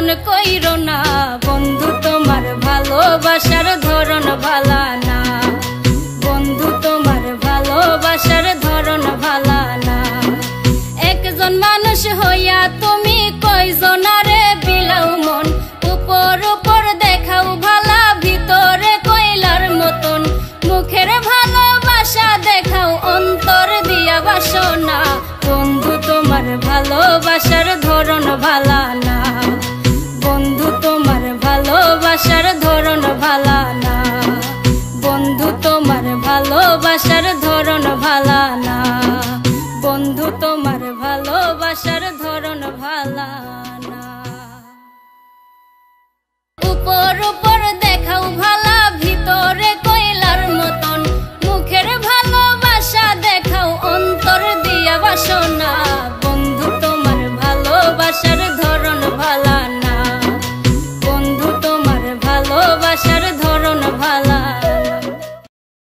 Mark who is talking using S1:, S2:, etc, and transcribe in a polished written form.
S1: এমন কইরো না বন্ধু, তোমার ভালোবাসার ধরন ভালা না। বন্ধু তোমার ভালোবাসার ধরন ভালা না। একজন মানুষ হইয়া তুমি কয়জনারে বিলাও মন, উপর উপর দেখাও ভালা ভিতরে কয়লার মতন। মুখের ভালোবাসা দেখাও অন্তর দিয়া বাসনা। বন্ধু তোমার ভালোবাসার ধরন ভালা না। বন্ধু তোমার ভালোবাসার ধরন ভালা না। বন্ধু তোমার ভালোবাসার ধরন ভালা না। বন্ধু তোমার ভালোবাসার ধরন ভালা না। উপর উপর দেখাও ভালা ভিতরে কয়লার মতন। মুখের ভালোবাসা দেখাও অন্তর দিয়া বাসনা।